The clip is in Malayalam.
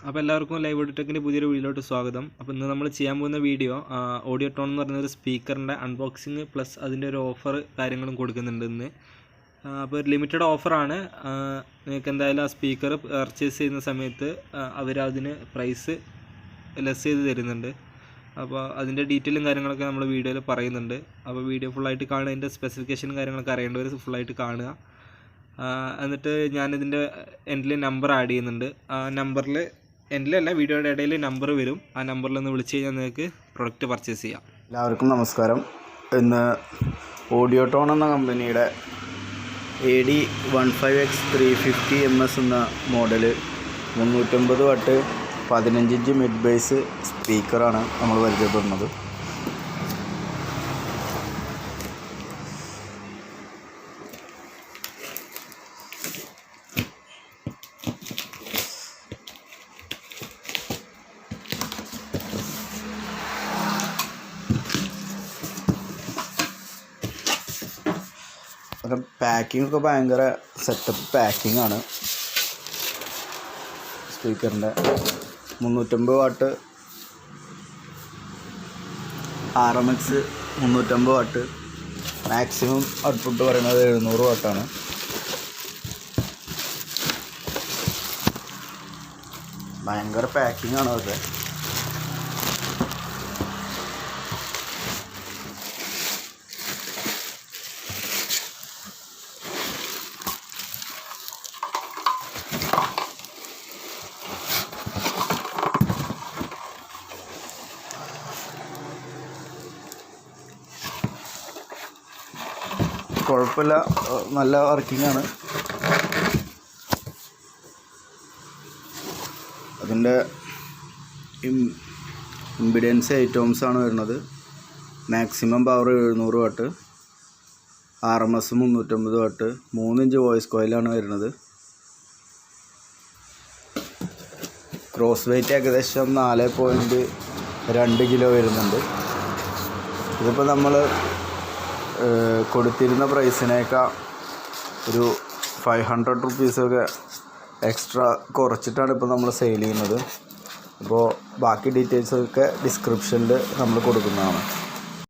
അപ്പോൾ എല്ലാവർക്കും ലൈവ് ഓഡിയോ ടെക്കിൻ്റെ പുതിയൊരു വീഡിയോയിലോട്ട് സ്വാഗതം. അപ്പോൾ ഇന്ന് നമ്മൾ ചെയ്യാൻ പോകുന്ന വീഡിയോ ഓഡിയോ ടോൺ എന്ന് പറയുന്നൊരു സ്പീക്കറിൻ്റെ അൺബോക്സിങ് പ്ലസ് അതിൻ്റെ ഒരു ഓഫർ കാര്യങ്ങളും കൊടുക്കുന്നുണ്ട് ഇന്ന്. അപ്പോൾ ഒരു ലിമിറ്റഡ് ഓഫറാണ്. നിങ്ങൾക്ക് എന്തായാലും ആ സ്പീക്കർ പർച്ചേസ് ചെയ്യുന്ന സമയത്ത് അവരതിന് പ്രൈസ് ലെസ് ചെയ്ത് തരുന്നുണ്ട്. അപ്പോൾ അതിൻ്റെ ഡീറ്റെയിലും കാര്യങ്ങളൊക്കെ നമ്മൾ വീഡിയോയിൽ പറയുന്നുണ്ട്. അപ്പോൾ വീഡിയോ ഫുള്ളായിട്ട് കാണുക, അതിൻ്റെ സ്പെസിഫിക്കേഷനും കാര്യങ്ങളൊക്കെ അറിയേണ്ടവർ ഫുള്ളായിട്ട് കാണുക. എന്നിട്ട് ഞാനിതിൻ്റെ എൻഡിൽ നമ്പർ ആഡ് ചെയ്യുന്നുണ്ട്. ആ നമ്പറിൽ എൻഡിലല്ല, വീഡിയോയുടെ ഇടയിൽ നമ്പർ വരും. ആ നമ്പറിൽ ഒന്ന് വിളിച്ച് കഴിഞ്ഞാൽ നിങ്ങൾക്ക് പ്രൊഡക്റ്റ് പർച്ചേസ് ചെയ്യാം. എല്ലാവർക്കും നമസ്കാരം. ഇന്ന് ഓഡിയോ ടോൺ എന്ന കമ്പനിയുടെ AD15X350MS എന്ന model 350 watt 15 inch mid bass സ്പീക്കറാണ് നമ്മൾ പരിചയപ്പെടുന്നത്. പാക്കിംഗ് ഒക്കെ ഭയങ്കര സെറ്റപ്പ് പാക്കിംഗ് ആണ്. സ്പീക്കറിൻ്റെ 350 watt RMX 350 watt, maximum output പറയുന്നത് 700 വാട്ടാണ്. ഭയങ്കര പാക്കിംഗ് ആണ് അതൊക്കെ. കുഴപ്പമില്ല, നല്ല വർക്കിംഗ് ആണ്. അതിൻ്റെ ഇമ്പിഡൻസ് 8 ohms ആണ് വരുന്നത്. Maximum power 700 watt, RMS 350 watt, 3 inch voice കോയിലാണ് വരുന്നത്. ക്രോസ് വെയ്റ്റ് ഏകദേശം 4.2 കിലോ വരുന്നുണ്ട്. ഇതിപ്പോൾ നമ്മൾ കൊടുത്തിരുന്ന പ്രൈസിനേക്കാൾ ഒരു 500 റുപ്പീസൊക്കെ എക്സ്ട്രാ കുറച്ചിട്ടാണ് ഇപ്പോൾ നമ്മൾ സെയിൽ ചെയ്യുന്നത്. അപ്പോൾ ബാക്കി ഡീറ്റെയിൽസൊക്കെ ഡിസ്ക്രിപ്ഷനിൽ നമ്മൾ കൊടുക്കുന്നതാണ്.